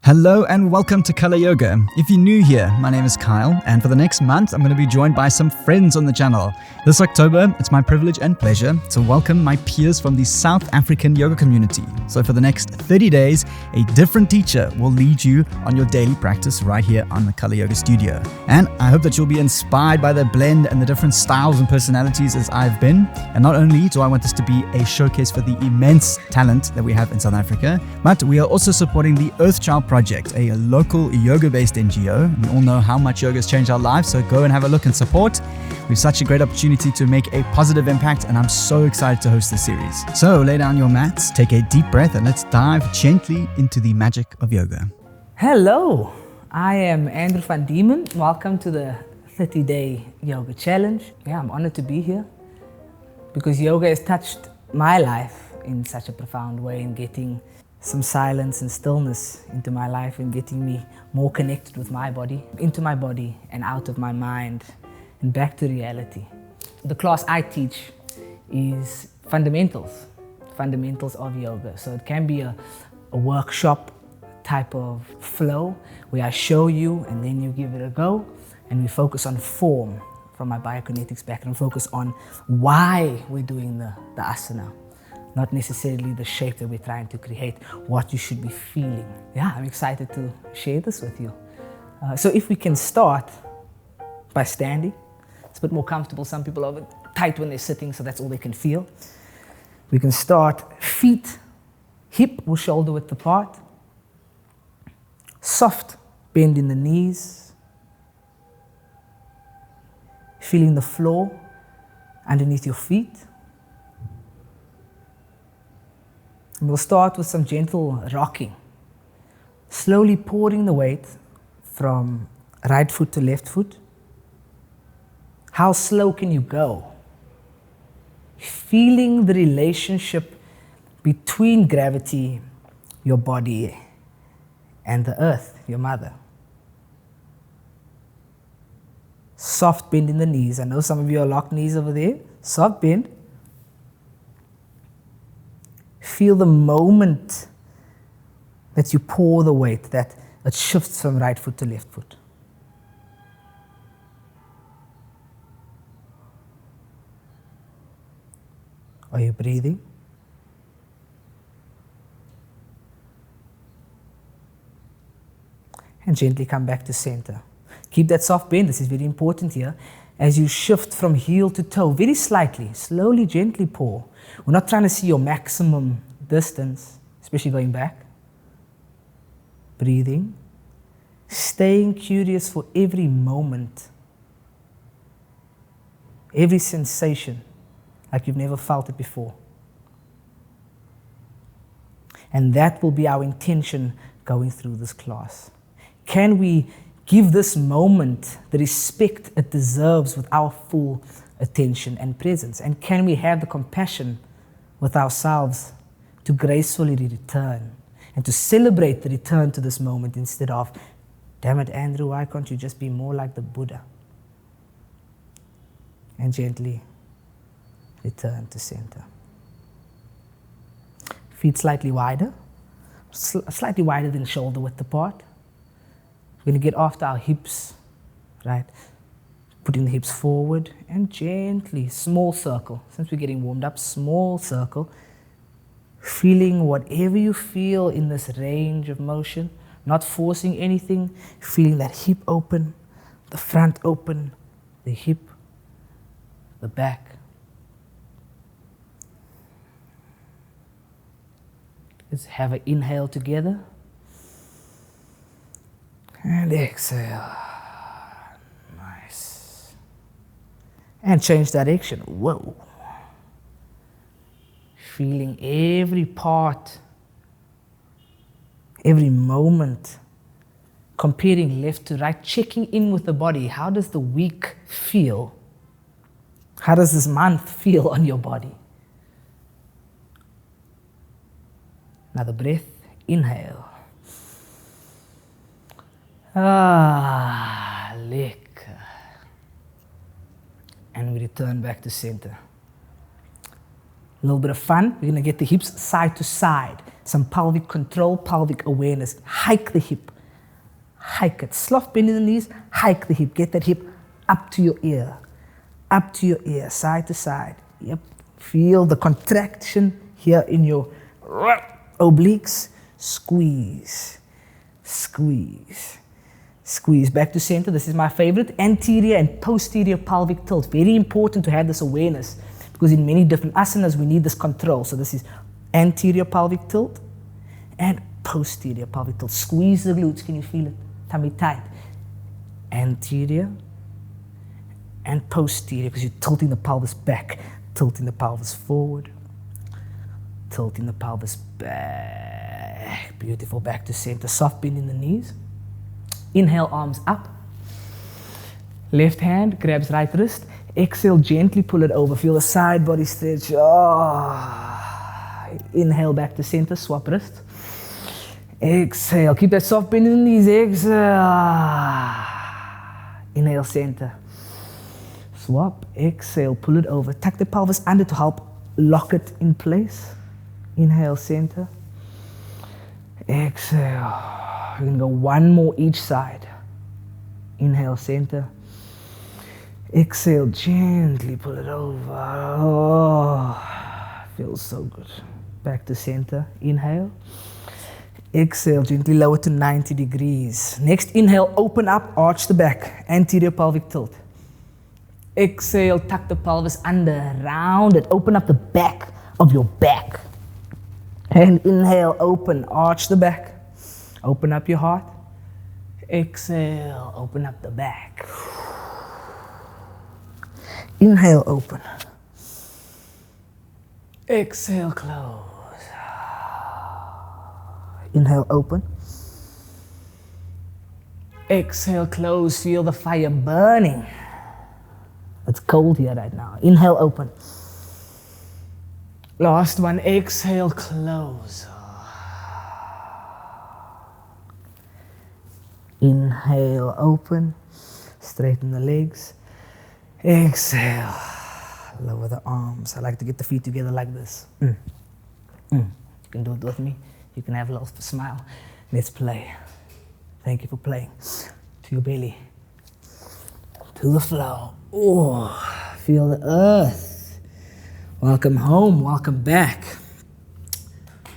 Hello and welcome to Color Yoga. If you're new here, my name is Kyle, and for the next month, I'm going to be joined by some friends on the channel. This October, it's my privilege and pleasure to welcome my peers from the South African yoga community. So for the next 30 days, a different teacher will lead you on your daily practice right here on the Color Yoga studio. And I hope that you'll be inspired by the blend and the different styles and personalities as I've been. And not only do I want this to be a showcase for the immense talent that we have in South Africa, but we are also supporting the Earthchild Project, a local yoga-based NGO. We all know how much yoga has changed our lives, so go and have a look and support. We have such a great opportunity to make a positive impact, and I'm so excited to host this series. So lay down your mats, take a deep breath, and let's dive gently into the magic of yoga. Hello, I am Andrew van Diemen. Welcome to the 30-day yoga challenge. Yeah, I'm honored to be here because yoga has touched my life in such a profound way in getting some silence and stillness into my life and getting me more connected with my body, into my body and out of my mind and back to reality. The class I teach is fundamentals of yoga. So it can be a workshop type of flow where I show you and then you give it a go, and we focus on form from my biokinetics background, focus on why we're doing the asana. Not necessarily the shape that we're trying to create, what you should be feeling. Yeah, I'm excited to share this with you. So if we can start by standing, it's a bit more comfortable. Some people are a bit tight when they're sitting, so that's all they can feel. We can start feet, hip or shoulder width apart. Soft bend in the knees. Feeling the floor underneath your feet. And we'll start with some gentle rocking, slowly pouring the weight from right foot to left foot. How slow can you go? Feeling the relationship between gravity, your body, and the earth, your mother. Soft bend in the knees. I know some of you are locked knees over there. Soft bend. Feel the moment that you pour the weight, that it shifts from right foot to left foot. Are you breathing? And gently come back to center. Keep that soft bend, this is very important here. As you shift from heel to toe, very slightly, slowly, gently pour. We're not trying to see your maximum distance, especially going back. Breathing. Staying curious for every moment. Every sensation, like you've never felt it before. And that will be our intention going through this class. Can we give this moment the respect it deserves with our full attention and presence? And can we have the compassion with ourselves to gracefully return and to celebrate the return to this moment instead of, damn it, Andrew, why can't you just be more like the Buddha? And gently return to center. Feet slightly wider, slightly wider than shoulder width apart. We're going to get after our hips, right? Putting the hips forward and gently, small circle. Since we're getting warmed up, small circle. Feeling whatever you feel in this range of motion, not forcing anything. Feeling that hip open, the front open, the hip, the back. Let's have an inhale together. And exhale. Nice. And change direction. Whoa. Feeling every part, every moment. Comparing left to right. Checking in with the body. How does the week feel? How does this month feel on your body? Another breath. Inhale. Lekker. And we return back to center. A little bit of fun. We're gonna get the hips side to side. Some pelvic control, pelvic awareness. Hike the hip. Hike it. Soft bend in the knees, hike the hip. Get that hip up to your ear. Up to your ear, side to side. Yep. Feel the contraction here in your obliques. Squeeze. Squeeze. Squeeze back to center. This is my favorite. Anterior and posterior pelvic tilt. Very important to have this awareness because in many different asanas we need this control. So this is anterior pelvic tilt and posterior pelvic tilt. Squeeze the glutes. Can you feel it? Tummy tight. Anterior and posterior because you're tilting the pelvis back, tilting the pelvis forward, tilting the pelvis back. Beautiful. Back to center. Soft bend in the knees. Inhale, arms up. Left hand grabs right wrist. Exhale, gently pull it over. Feel the side body stretch. Oh. Inhale, back to center. Swap wrist. Exhale. Keep that soft bend in the knees. Exhale. Inhale, center. Swap. Exhale, pull it over. Tuck the pelvis under to help lock it in place. Inhale, center. Exhale. We're going to go one more each side. Inhale, center. Exhale, gently pull it over. Oh, feels so good. Back to center. Inhale. Exhale, gently lower to 90 degrees. Next inhale, open up, arch the back. Anterior pelvic tilt. Exhale, tuck the pelvis under, round it. Open up the back of your back. And inhale, open, arch the back. Open up your heart. Exhale, open up the back. Inhale, open. Exhale, close. Inhale, open. Exhale, close. Feel the fire burning. It's cold here right now. Inhale, open. Last one. Exhale, close. Inhale, open. Straighten the legs. Exhale. Lower the arms. I like to get the feet together like this. You can do it with me. You can have a little smile. Let's play. Thank you for playing. To your belly. To the flow. Oh, feel the earth. Welcome home. Welcome back.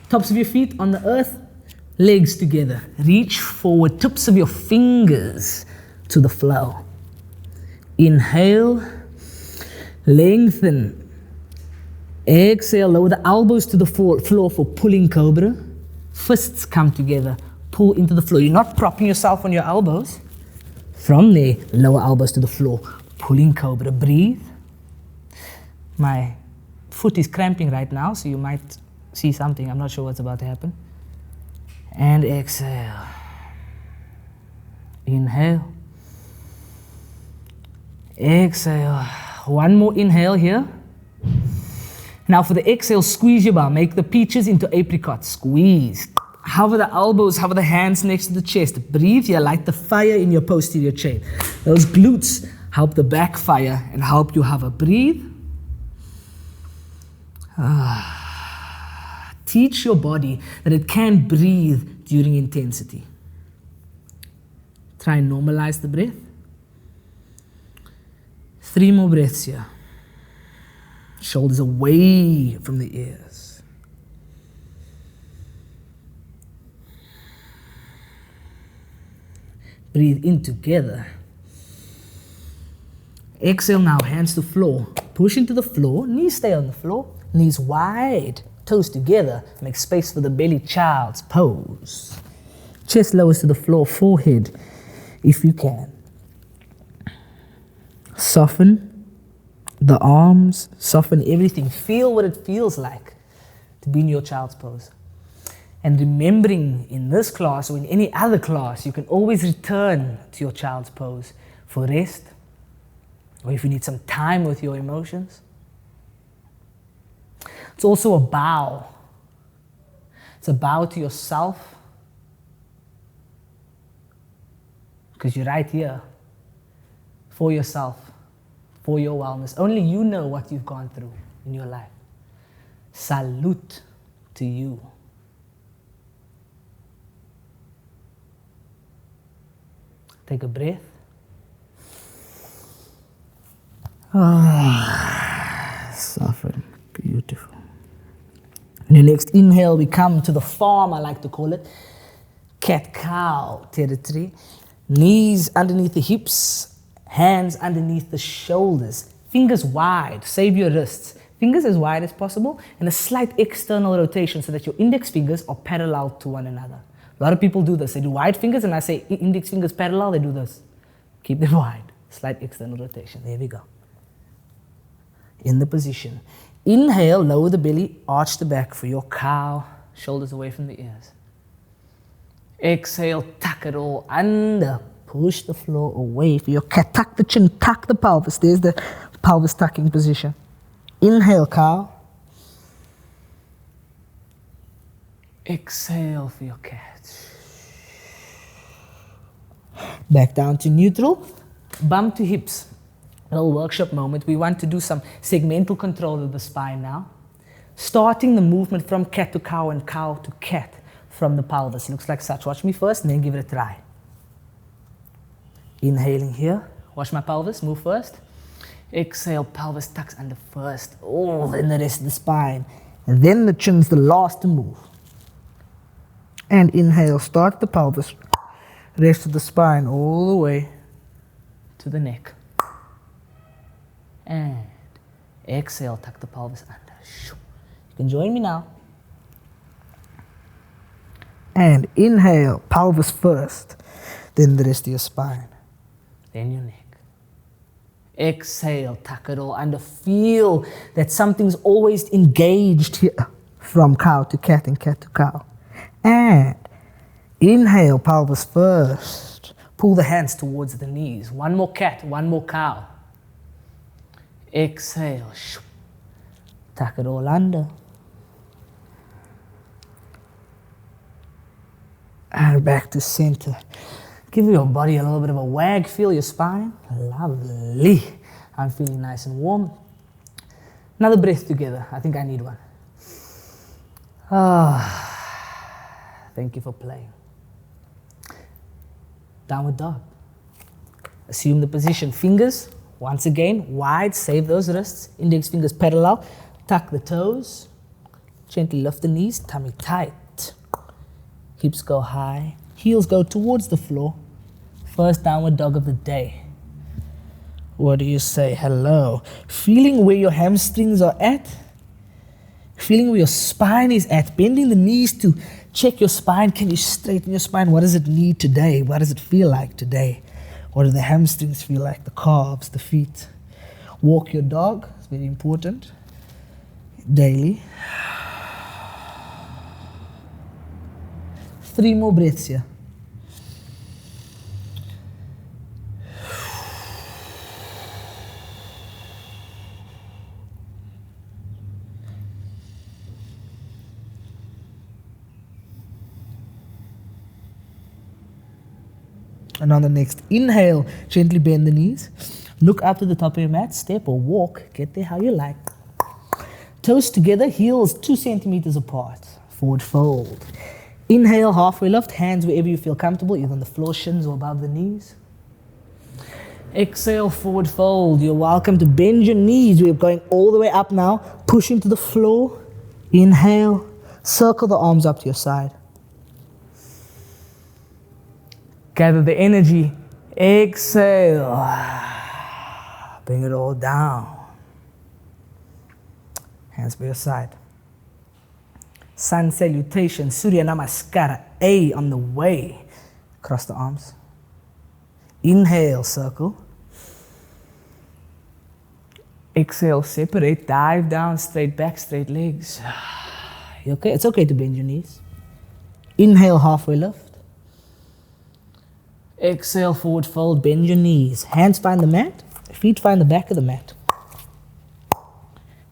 Tops of your feet on the earth. Legs together. Reach forward. Tips of your fingers to the flow. Inhale. Lengthen. Exhale. Lower the elbows to the floor for pulling cobra. Fists come together. Pull into the floor. You're not propping yourself on your elbows. From there, lower elbows to the floor. Pulling cobra. Breathe. My foot is cramping right now, so you might see something. I'm not sure what's about to happen. And exhale. Inhale. Exhale. One more inhale here. Now for the exhale, squeeze your bar. Make the peaches into apricots. Squeeze. Hover the elbows, hover the hands next to the chest. Breathe here, light the fire in your posterior chain. Those glutes help the back fire and help you hover. Breathe. Teach your body that it can breathe during intensity. Try and normalize the breath. 3 more breaths here. Shoulders away from the ears. Breathe in together. Exhale now, hands to floor. Push into the floor, knees stay on the floor, knees wide, toes together. Make space for the belly, child's pose. Chest lowers to the floor, forehead, if you can. Soften the arms, soften everything. Feel what it feels like to be in your child's pose. And remembering in this class or in any other class, you can always return to your child's pose for rest, or if you need some time with your emotions. It's also a bow. It's a bow to yourself, because you're right here for yourself, for your wellness. Only you know what you've gone through in your life. Salute to you. Take a breath. Soften. Beautiful. In the next inhale, we come to the farm, I like to call it, cat-cow territory. Knees underneath the hips, hands underneath the shoulders, fingers wide, save your wrists. Fingers as wide as possible, and a slight external rotation so that your index fingers are parallel to one another. A lot of people do this. They do wide fingers, and I say index fingers parallel, they do this. Keep them wide. Slight external rotation. There we go. In the position. Inhale, lower the belly, arch the back for your cow, shoulders away from the ears. Exhale, tuck it all under. Push the floor away for your cat. Tuck the chin, tuck the pelvis. There's the pelvis tucking position. Inhale, cow. Exhale for your cat. Back down to neutral. Bum to hips. A little workshop moment. We want to do some segmental control of the spine now. Starting the movement from cat to cow and cow to cat from the pelvis. Looks like such. Watch me first and then give it a try. Inhaling here. Watch my pelvis. Move first. Exhale, pelvis tucks under first. Oh, then the rest of the spine. And then the chin's the last to move. And inhale, start the pelvis. Rest of the spine all the way to the neck. And exhale, tuck the pelvis under. You can join me now. And inhale, pelvis first. Then the rest of your spine. Then your neck. Exhale, tuck it all under. Feel that something's always engaged here from cow to cat and cat to cow. And inhale, pelvis first. Pull the hands towards the knees. One more cat, one more cow. Exhale, tuck it all under. And back to center. Give your body a little bit of a wag. Feel your spine. Lovely. I'm feeling nice and warm. Another breath together. I think I need one. Thank you for playing. Downward dog. Assume the position. Fingers, once again, wide. Save those wrists. Index fingers parallel. Tuck the toes. Gently lift the knees. Tummy tight. Hips go high. Heels go towards the floor. First downward dog of the day. What do you say? Hello. Feeling where your hamstrings are at. Feeling where your spine is at. Bending the knees to check your spine. Can you straighten your spine? What does it need today? What does it feel like today? What do the hamstrings feel like? The calves, the feet. Walk your dog. It's very important. Daily. 3 more breaths here. And on the next inhale, gently bend the knees. Look up to the top of your mat. Step or walk. Get there how you like. Toes together, heels 2 centimeters apart. Forward fold. Inhale, halfway lift, hands wherever you feel comfortable, either on the floor, shins, or above the knees. Exhale, forward fold. You're welcome to bend your knees. We're going all the way up now. Push into the floor. Inhale. Circle the arms up to your side. Gather the energy. Exhale. Bring it all down. Hands by your side. Sun salutation, Surya Namaskara, A on the way. Cross the arms. Inhale, circle. Exhale, separate, dive down, straight back, straight legs. You okay? It's okay to bend your knees. Inhale, halfway lift. Exhale, forward fold, bend your knees. Hands find the mat, feet find the back of the mat.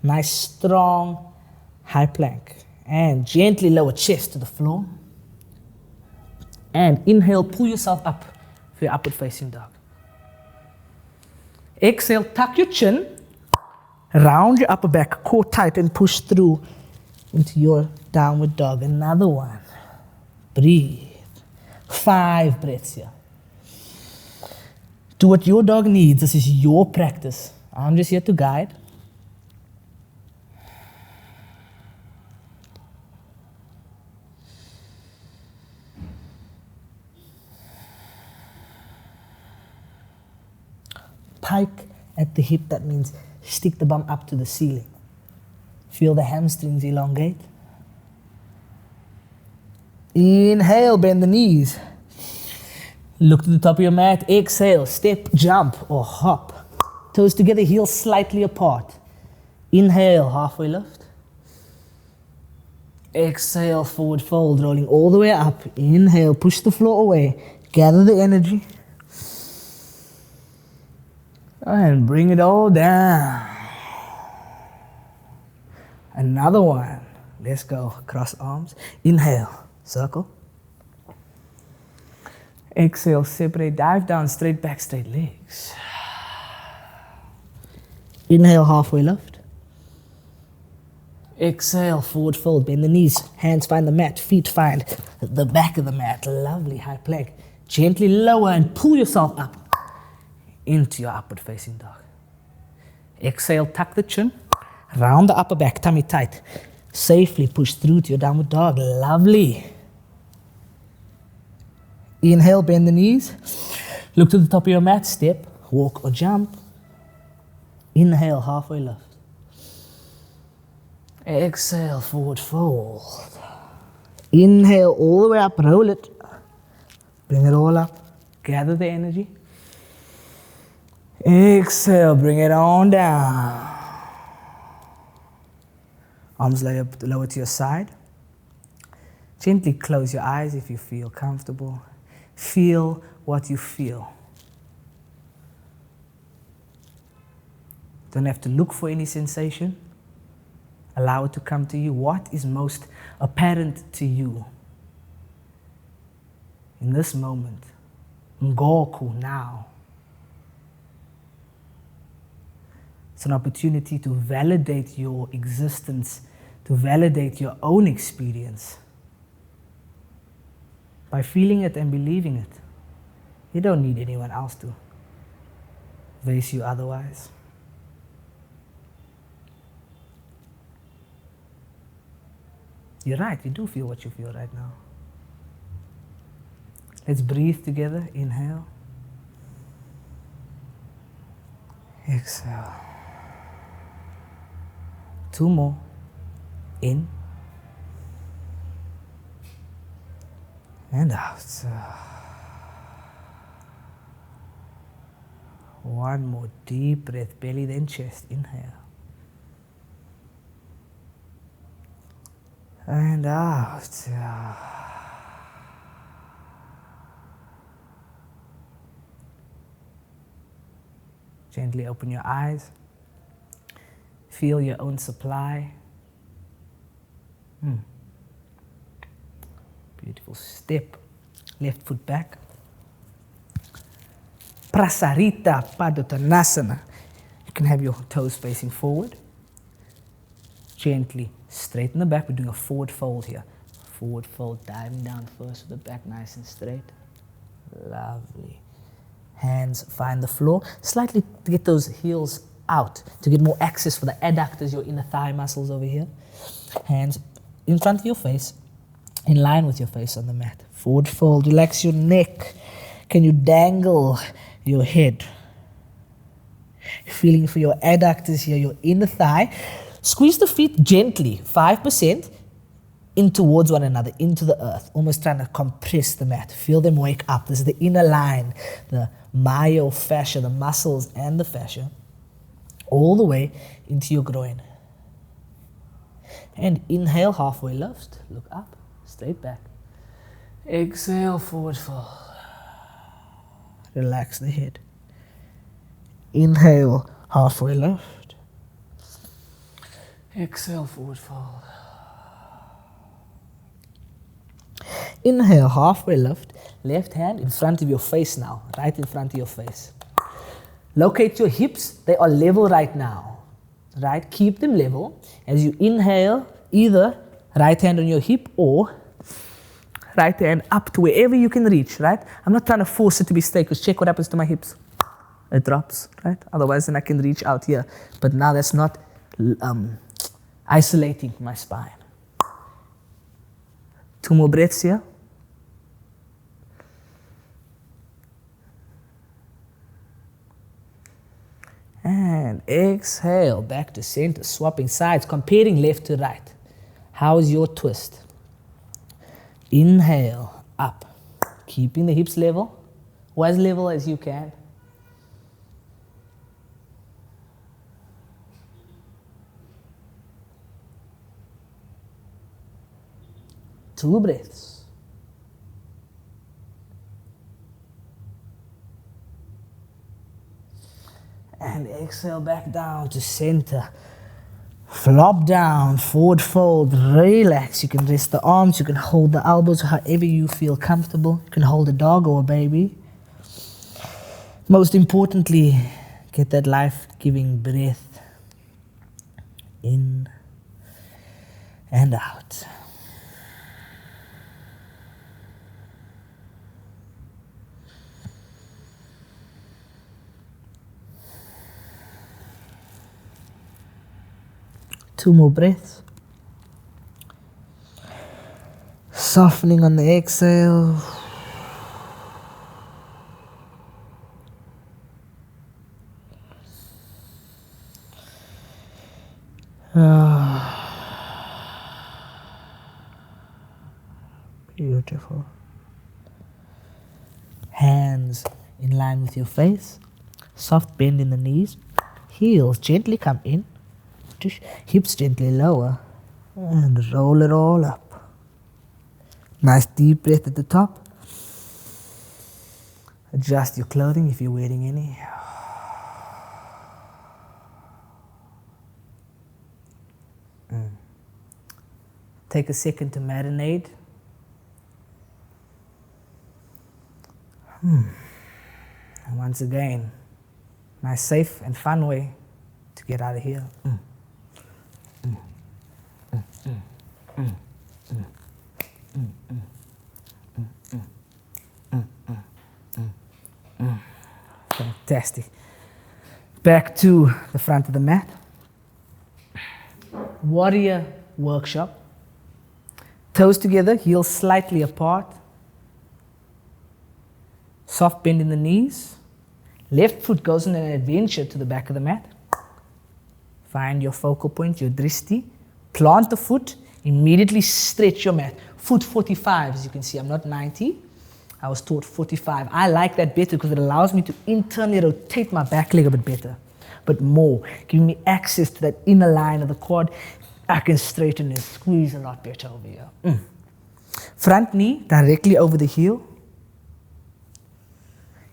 Nice, strong, high plank. And gently lower chest to the floor. And inhale, pull yourself up for your upward facing dog. Exhale, tuck your chin, round your upper back, core tight and push through into your downward dog. Another one. Breathe. 5 breaths here. Do what your dog needs. This is your practice. I'm just here to guide. Pike at the hip, that means stick the bum up to the ceiling. Feel the hamstrings elongate. Inhale, bend the knees. Look to the top of your mat. Exhale, step, jump, or hop. Toes together, heels slightly apart. Inhale, halfway lift. Exhale, forward fold, rolling all the way up. Inhale, push the floor away. Gather the energy. And bring it all down. Another one. Let's go. Cross arms. Inhale, circle. Exhale, separate, dive down, straight back, straight legs. Inhale, halfway lift. Exhale, forward fold, bend the knees, hands find the mat, feet find the back of the mat. Lovely, high plank. Gently lower and pull yourself up into your upward facing dog. Exhale, tuck the chin, round the upper back, tummy tight. Safely push through to your downward dog. Lovely. Inhale, bend the knees. Look to the top of your mat, step, walk or jump. Inhale, halfway lift. Exhale, forward fold. Inhale, all the way up, roll it. Bring it all up. Gather the energy. Exhale, bring it on down. Arms lower to your side. Gently close your eyes if you feel comfortable. Feel what you feel. Don't have to look for any sensation. Allow it to come to you. What is most apparent to you in this moment? Ngoku, now. It's an opportunity to validate your existence, to validate your own experience by feeling it and believing it. You don't need anyone else to face you otherwise. You're right, you do feel what you feel right now. Let's breathe together. Inhale. Exhale. 2 more. In. And out. 1 more deep breath, belly then chest. Inhale. And out. Gently open your eyes. Feel your own supply. Beautiful. Step. Left foot back. Prasarita Padottanasana. You can have your toes facing forward. Gently straighten the back. We're doing a forward fold here. Forward fold, diving down first with the back nice and straight. Lovely. Hands find the floor. Slightly to get those heels out, to get more access for the adductors, your inner thigh muscles over here. Hands in front of your face, in line with your face on the mat. Forward fold, relax your neck. Can you dangle your head? Feeling for your adductors here, your inner thigh. Squeeze the feet gently, 5%, in towards one another, into the earth, almost trying to compress the mat. Feel them wake up. This is the inner line, the myofascia, the muscles and the fascia, all the way into your groin. And inhale, halfway lift, look up, straight back. Exhale, forward fold. Relax the head. Inhale, halfway lift. Exhale, forward fold. Inhale, halfway lift. Left hand in front of your face now, right in front of your face. Locate your hips, they are level right now, right? Keep them level. As you inhale, either Right hand on your hip or right hand up to wherever you can reach, right? I'm not trying to force it to be straight because check what happens to my hips. It drops, right? Otherwise then I can reach out here. But now that's not isolating my spine. 2 more breaths here. And exhale, back to center, swapping sides, comparing left to right. How is your twist? Inhale, up, keeping the hips level, or as level as you can. Two breaths. And exhale back down to center. Flop down, forward fold, relax. You can rest the arms, you can hold the elbows however you feel comfortable. You can hold a dog or a baby. Most importantly, get that life-giving breath in and out. Two more breaths. Softening on the exhale. Beautiful. Hands in line with your face. Soft bend in the knees. Heels gently come in. Hips gently lower. And roll it all up. Nice deep breath at the top. Adjust your clothing if you're wearing any. Take a second to marinate. And once again, nice, safe and fun way to get out of here. Fantastic. Back to the front of the mat. Warrior workshop. Toes together, heels slightly apart. Soft bend in the knees. Left foot goes on an adventure to the back of the mat. Find your focal point, your drishti. Plant the foot, immediately stretch your mat. Foot 45, as you can see, I'm not 90. I was taught 45. I like that better because it allows me to internally rotate my back leg a bit better, but more, giving me access to that inner line of the quad. I can straighten and squeeze a lot better over here. Front knee directly over the heel.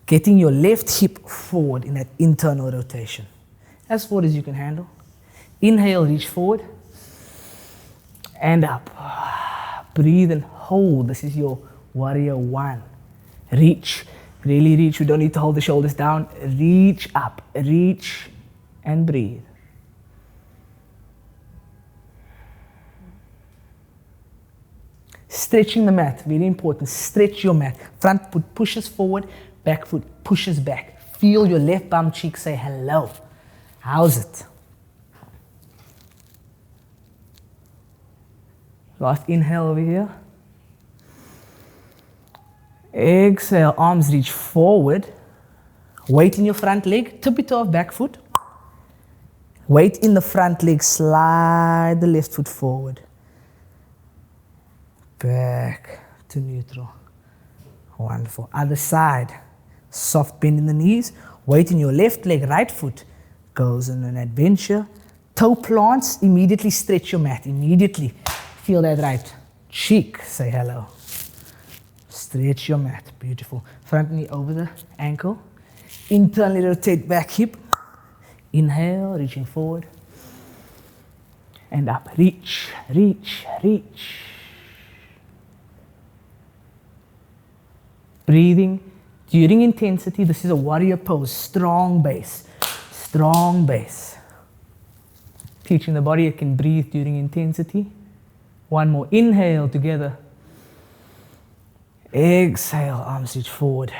Getting your left hip forward in that internal rotation. As forward as you can handle. Inhale, reach forward. And up. Breathe and hold. This is your warrior one. Reach. Really reach. You don't need to hold the shoulders down. Reach up. Reach and breathe. Stretching the mat. Very important. Stretch your mat. Front foot pushes forward. Back foot pushes back. Feel your left bum cheek say hello. How's it? Last inhale over here. Exhale, arms reach forward. Weight in your front leg, tippy toe of back foot. Weight in the front leg, slide the left foot forward. Back to neutral. Wonderful. Other side. Soft bend in the knees. Weight in your left leg, right foot goes on an adventure. Toe plants, immediately stretch your mat. Immediately. Feel that right cheek, say hello. Stretch your mat, beautiful. Front knee over the ankle. Internally rotate back hip. Inhale, reaching forward. And up, reach, reach, reach. Breathing during intensity. This is a warrior pose, strong base, strong base. Teaching the body it can breathe during intensity. One more. Inhale together. Exhale, arms reach forward.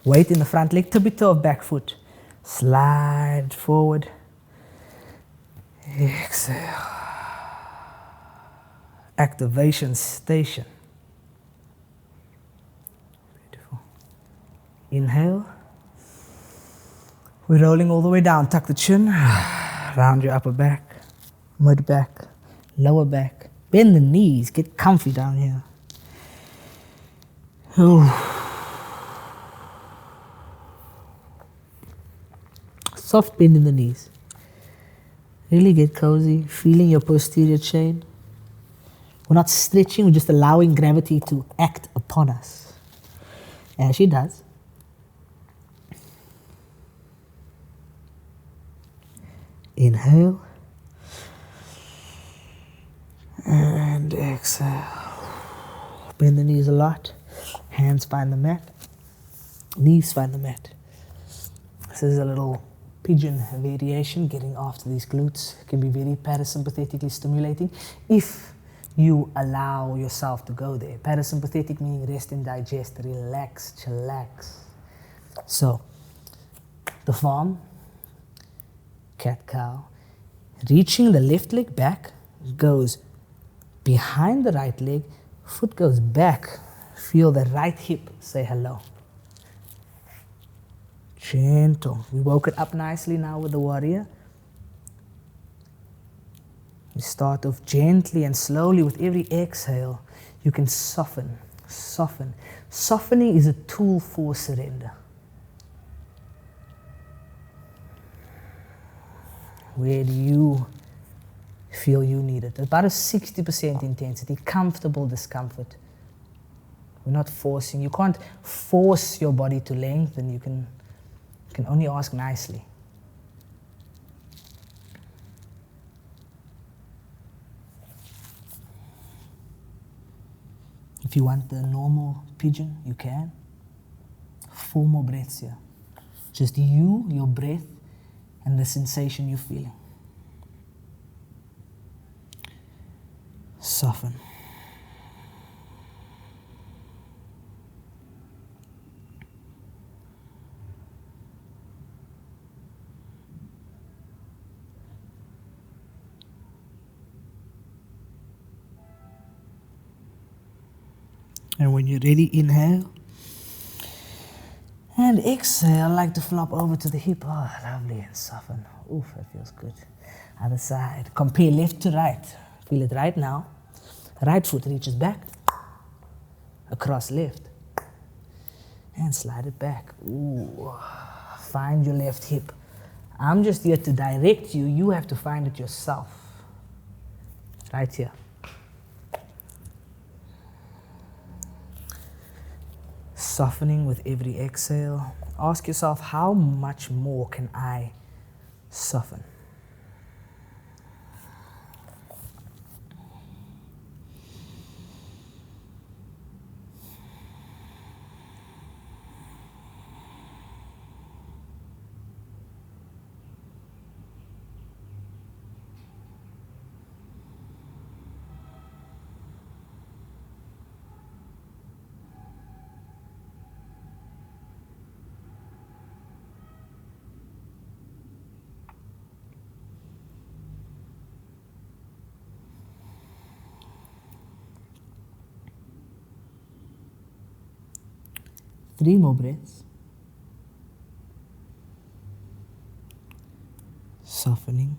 Weight in the front leg, tippy-toe of back foot. Slide forward. Exhale. Activation station. Beautiful. Inhale. We're rolling all the way down. Tuck the chin. Round your upper back, mid back, lower back. Bend the knees. Get comfy down here. Ooh. Soft bend in the knees. Really get cozy, feeling your posterior chain. We're not stretching, we're just allowing gravity to act upon us. And she does. Inhale. And exhale. Bend the knees a lot. Hands find the mat. Knees find the mat. This is a little pigeon variation, getting after these glutes. It can be very parasympathetically stimulating if you allow yourself to go there. Parasympathetic meaning rest and digest, relax, chillax. So, the farm, cat-cow, reaching the left leg back, goes behind the right leg, foot goes back, feel the right hip say hello. Gentle. We woke it up nicely now with the warrior. We start off gently and slowly with every exhale. You can soften, soften. Softening is a tool for surrender. Where do you feel you need it? About a 60% intensity, comfortable discomfort. We're not forcing. You can't force your body to lengthen. You can only ask nicely. If you want the normal pigeon, you can. 4 more breaths here. Just you, your breath, and the sensation you're feeling. Soften. And when you're ready, inhale. And exhale, like to flop over to the hip. Oh, lovely, and soften. Oof, that feels good. Other side. Compare left to right. Feel it right now. Right foot reaches back. Across left. And slide it back. Ooh. Find your left hip. I'm just here to direct you. You have to find it yourself. Right here. Softening with every exhale. Ask yourself, how much more can I soften? Three more breaths. Softening.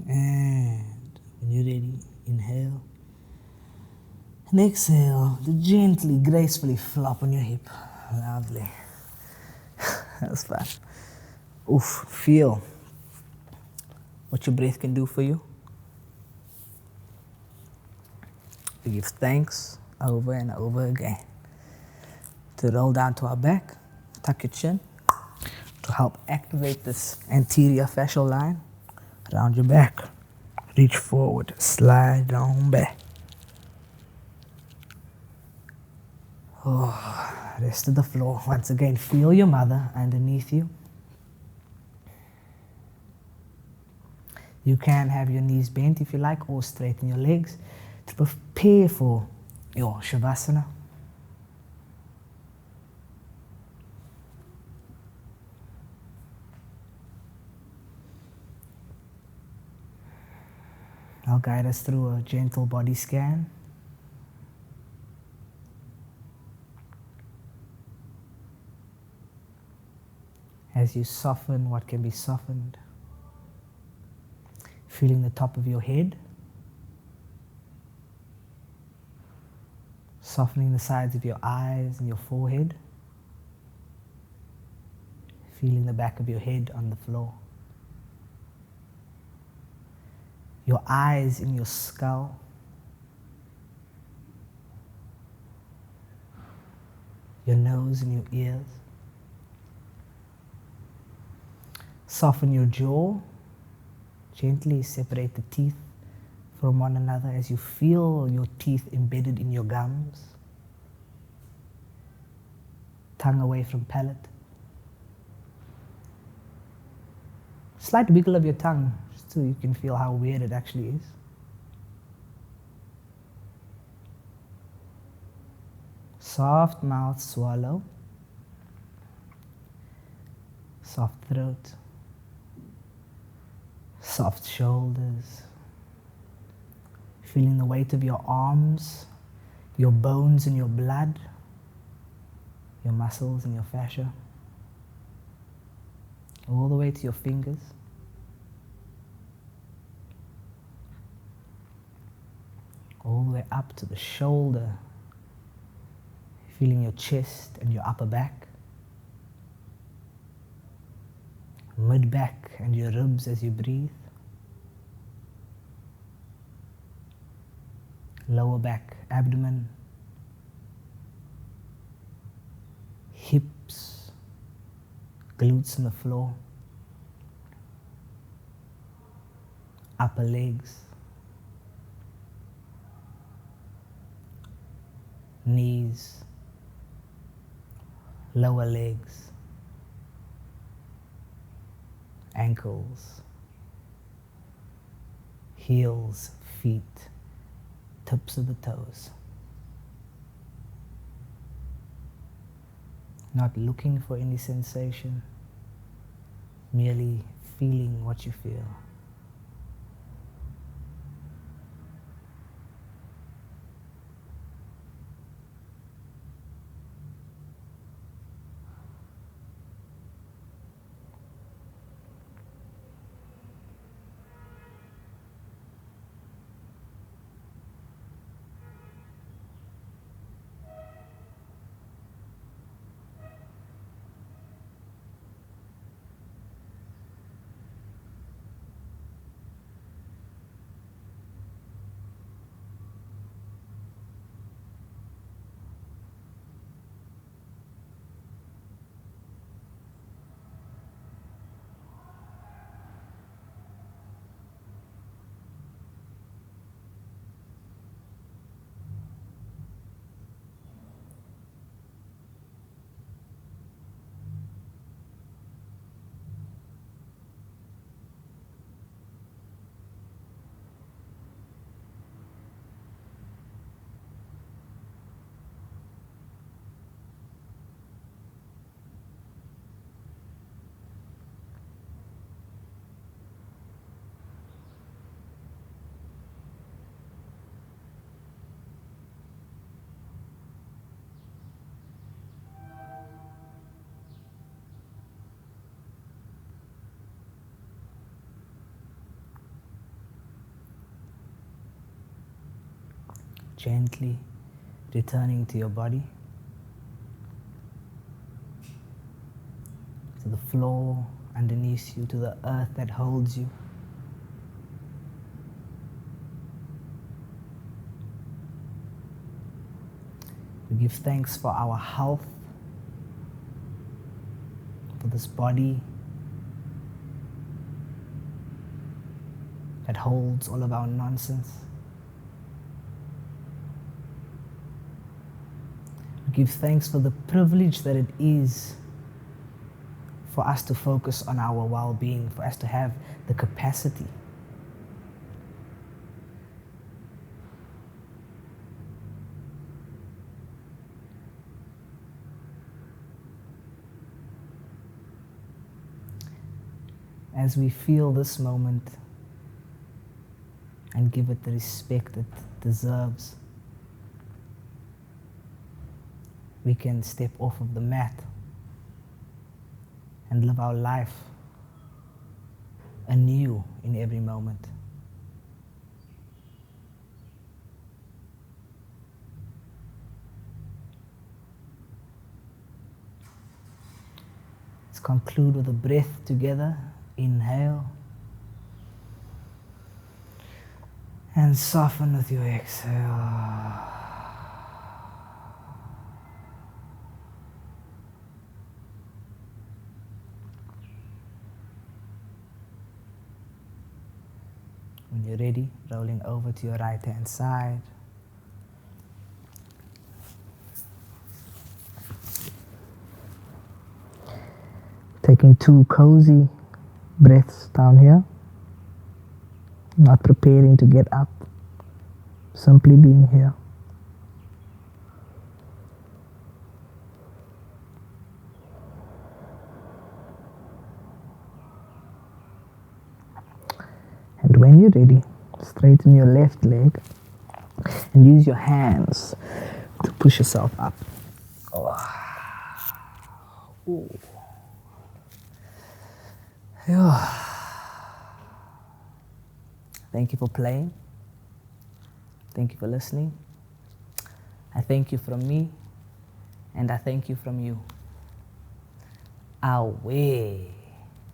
And when you're ready, inhale. And exhale to gently, gracefully flop on your hip. Lovely. That's fun. Oof, feel what your breath can do for you. To give thanks over and over again. To roll down to our back, tuck your chin to help activate this anterior fascial line around your back. Reach forward, slide down back. Oh, rest to the floor. Once again, feel your mother underneath you. You can have your knees bent if you like, or straighten your legs to prepare for your Savasana. I'll guide us through a gentle body scan. As you soften what can be softened, feeling the top of your head, softening the sides of your eyes and your forehead, feeling the back of your head on the floor, your eyes in your skull, your nose and your ears. Soften your jaw. Gently separate the teeth from one another as you feel your teeth embedded in your gums. Tongue away from palate. Slight wiggle of your tongue so you can feel how weird it actually is. Soft mouth swallow. Soft throat. Soft shoulders, feeling the weight of your arms, your bones and your blood, your muscles and your fascia, all the way to your fingers. All the way up to the shoulder, feeling your chest and your upper back, mid-back and your ribs as you breathe. Lower back, abdomen, hips, glutes on the floor, upper legs, knees, lower legs, ankles, heels, feet, tips of the toes. Not looking for any sensation, merely feeling what you feel. Gently returning to your body, to the floor underneath you, to the earth that holds you. give thanks for our health, for this body that holds all of our nonsense. We give thanks for the privilege that it is for us to focus on our well-being, for us to have the capacity as we feel this moment and give it the respect it deserves, we can step off of the mat and live our life anew in every moment. Let's conclude with a breath together. Inhale and soften with your exhale. When you're ready, rolling over to your right hand side. Taking 2 cozy breaths down here, not preparing to get up, simply being here. And when you're ready, straighten your left leg and use your hands to push yourself up. Ooh. Yeah. Thank you for playing. Thank you for listening. I thank you from me, and I thank you from you. Away.